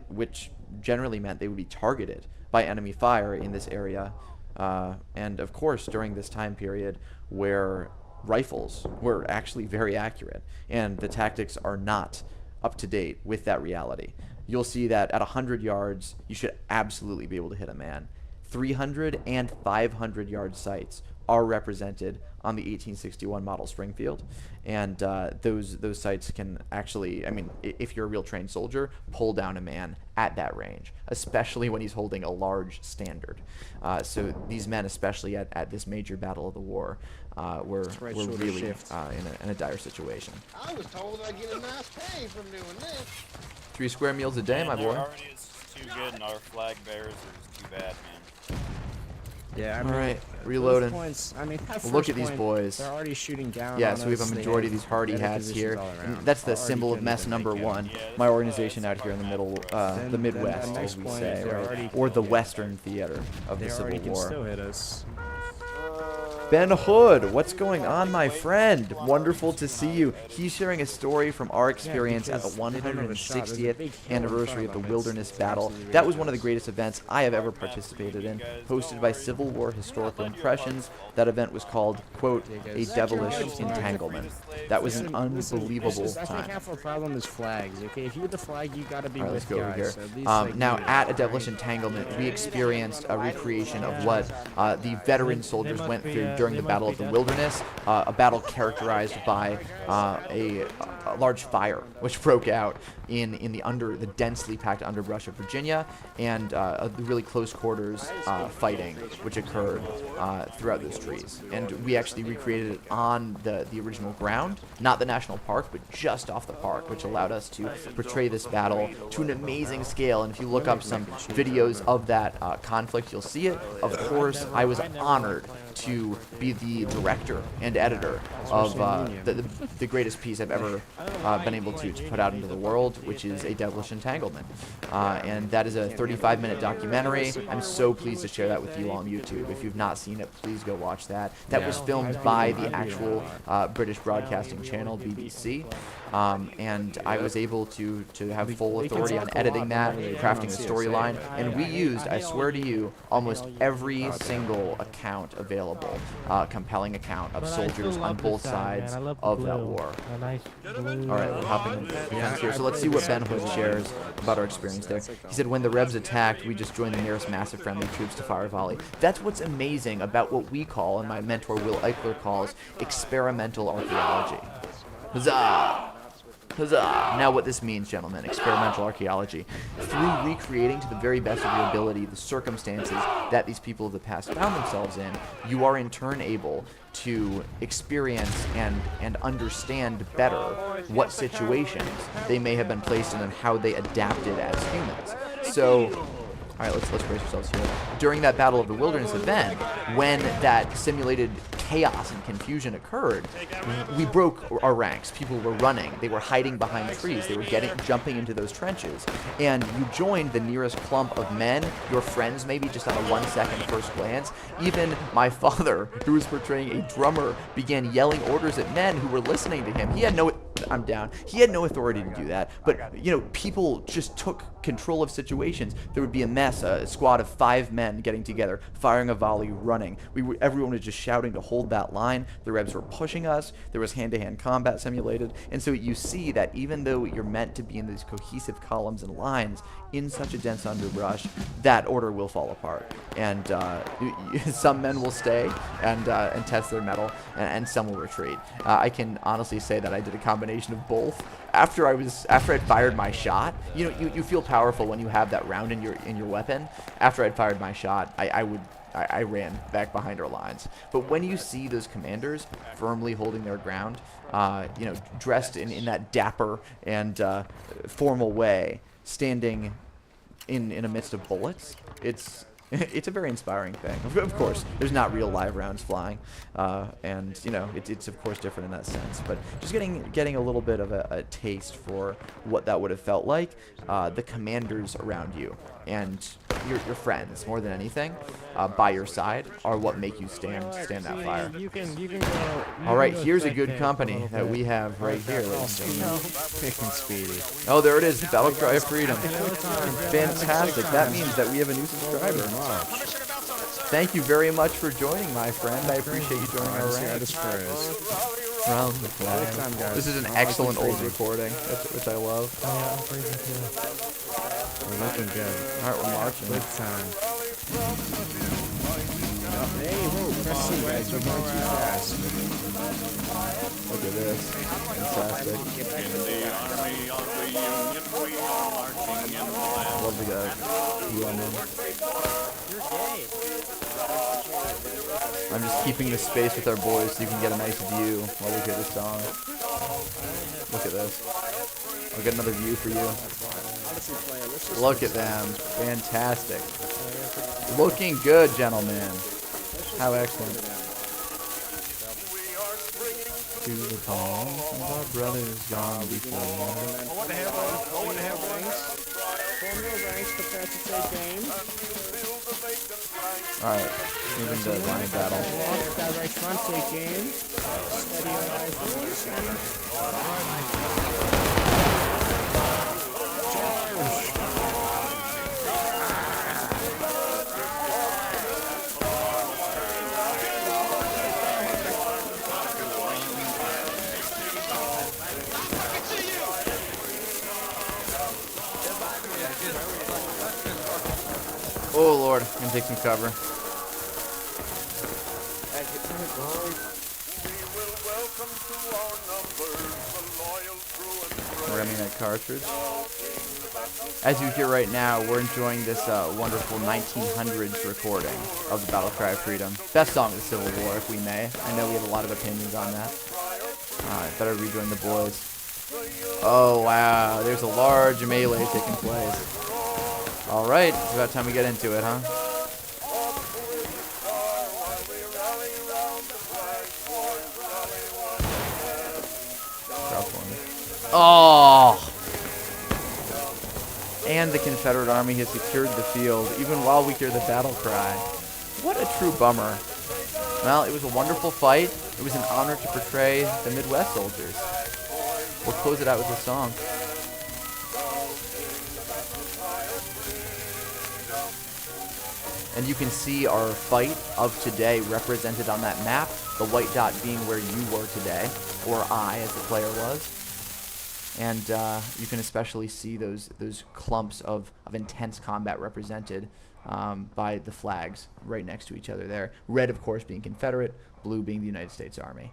which generally meant they would be targeted by enemy fire in this area. And of course, during this time period where rifles were actually very accurate and the tactics are not up to date with that reality. You'll see that at 100 yards, you should absolutely be able to hit a man. 300 and 500 yard sights are represented on the 1861 model Springfield, and those sights can actually, I mean, if you're a real trained soldier, pull down a man at that range, especially when he's holding a large standard. So these men, especially at this major battle of the war, were really in a dire situation. I was told I'd get a nice pay from doing this. 3 square meals a day, my boy. Already is too good, and our flag bearers are just too bad, man. Yeah, I mean, all right, reloading. Points, I mean, Look at these boys. They're already shooting down. Yeah, on so we have us. a majority of these hardy hats here. And that's the symbol of mess number 1. My organization out here in the middle, the Midwest, as we say, right? Or the Western theater of the Civil War. Still hit us. Ben Hood, what's going on, my friend? Wonderful to see you. He's sharing a story from our experience at the 160th anniversary of the Wilderness Battle. That was one of the greatest events I have ever participated in, hosted by Civil War Historical Impressions. That event was called, quote, a devilish entanglement. That was an unbelievable I think time. half the problem is flags. Okay, if you're the flag, you gotta be All right, with let's go over guys. here. So these, Now, at a devilish entanglement, we experienced a recreation of what the veteran soldiers went through during the Battle of the Wilderness, a battle characterized by a large fire which broke out in the densely packed underbrush of Virginia, and the really close quarters fighting which occurred throughout those trees. And we actually recreated it on the original ground, not the national park, but just off the park, which allowed us to portray this battle to an amazing scale. And if you look up some videos of that conflict, you'll see it. Of course, I was honored to be the director and editor of the greatest piece I've ever been able to put out into the world, which is A Devilish Entanglement. And that is a 35-minute documentary. I'm so pleased to share that with you on YouTube. If you've not seen it, please go watch that. That was filmed by the actual British Broadcasting Channel, BBC. And I was able to have full authority on editing that, crafting the storyline, and we used, I swear to you, almost every single account available, compelling account of soldiers on both sides of that war. Alright, we're hopping here. So let's see what Ben Hood shares about our experience there. He said, when the Rebs attacked, we just joined the nearest massive friendly troops to fire a volley. That's what's amazing about what we call, and my mentor Will Eichler calls, experimental archaeology. Huzzah! Huzzah! Now what this means, gentlemen, experimental archaeology. Through recreating to the very best of your ability the circumstances that these people of the past found themselves in, you are in turn able to experience and understand better what situations they may have been placed in and how they adapted as humans. So, alright, let's brace ourselves here. During that Battle of the Wilderness event, when that simulated chaos and confusion occurred, we broke our ranks. People were running. They were hiding behind trees. They were jumping into those trenches. And you joined the nearest clump of men, your friends maybe just on a 1-second first glance. Even my father, who was portraying a drummer, began yelling orders at men who were listening to him. He had no... I'm down. He had no authority to do that. But, you know, people just took control of situations. There would be a mess, a squad of 5 men getting together, firing a volley, running. Everyone was just shouting to hold that line. The Rebs were pushing us. There was hand-to-hand combat simulated. And so you see that even though you're meant to be in these cohesive columns and lines in such a dense underbrush, that order will fall apart. And some men will stay and test their mettle, and some will retreat. I can honestly say that I did a combination of both. After I'd fired my shot, you know, you feel powerful when you have that round in your weapon. After I'd fired my shot, I ran back behind our lines. But when you see those commanders firmly holding their ground, you know, dressed in that dapper and formal way, standing in a midst of bullets, it's a very inspiring thing. Of course, there's not real live rounds flying, and you know it's of course different in that sense. But just getting a little bit of a taste for what that would have felt like. The commanders around you and your friends, more than anything, by your side, are what make you stand that fire. You can go. All right, here's a good company that we have right here, ladies and gentlemen. Picking Speedy. Oh, there it is, the Battle Cry of Freedom. Fantastic. That means that we have a new subscriber. Thank you very much for joining, my friend. I appreciate you joining our ranks. From the flag. This is an excellent old recording, which I love. We're looking good. All right, we're marching. Good time. Hey, whoa, press C, guys. You're going too fast. Look at this. Fantastic. Love the guy. You on them. I'm just keeping this space with our boys so you can get a nice view while we hear the song. Look at this. I'll get another view for you. Look at them. Fantastic. Looking good, gentlemen. How excellent. To the call of our brothers gone before. Alright, moving to line of battle. Oh Lord, I'm gonna take some cover. cartridge. As you hear right now, we're enjoying this wonderful 1900s recording of the Battle Cry of Freedom. Best song of the Civil War, if we may. I know we have a lot of opinions on that. Better rejoin the boys. Oh, wow. There's a large melee taking place. All right. It's about time we get into it, huh? Oh! And the Confederate Army has secured the field, even while we hear the battle cry. What a true bummer. Well, it was a wonderful fight. It was an honor to portray the Midwest soldiers. We'll close it out with a song. And you can see our fight of today represented on that map, the white dot being where you were today, or I as the player was. And you can especially see those clumps of intense combat represented by the flags right next to each other there. Red, of course, being Confederate, blue being the United States Army.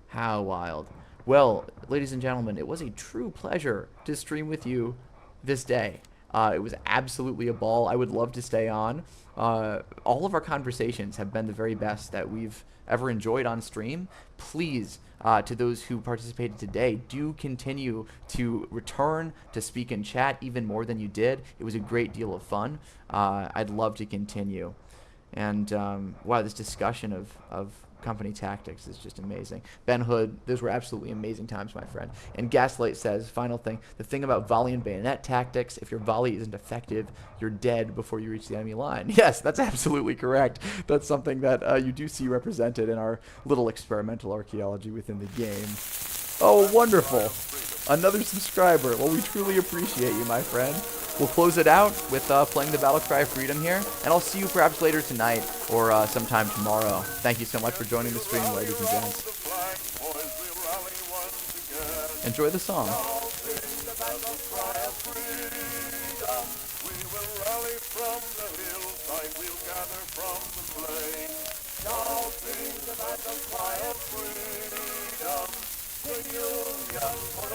How wild. Well, ladies and gentlemen, it was a true pleasure to stream with you this day. It was absolutely a ball. I would love to stay on. All of our conversations have been the very best that we've ever enjoyed on stream. Please, to those who participated today, do continue to return to speak and chat even more than you did. It was a great deal of fun. I'd love to continue. And wow, this discussion of company tactics is just amazing. Ben Hood, those were absolutely amazing times, my friend. And Gaslight says, final thing, the thing about volley and bayonet tactics, if your volley isn't effective, you're dead before you reach the enemy line. Yes, that's absolutely correct. That's something that you do see represented in our little experimental archaeology within the game. Oh, wonderful. Another subscriber. Well, we truly appreciate you, my friend. We'll close it out with playing the Battle Cry of Freedom here, and I'll see you perhaps later tonight or sometime tomorrow. Thank you so much for joining the stream, ladies and gents. Enjoy the song. The Union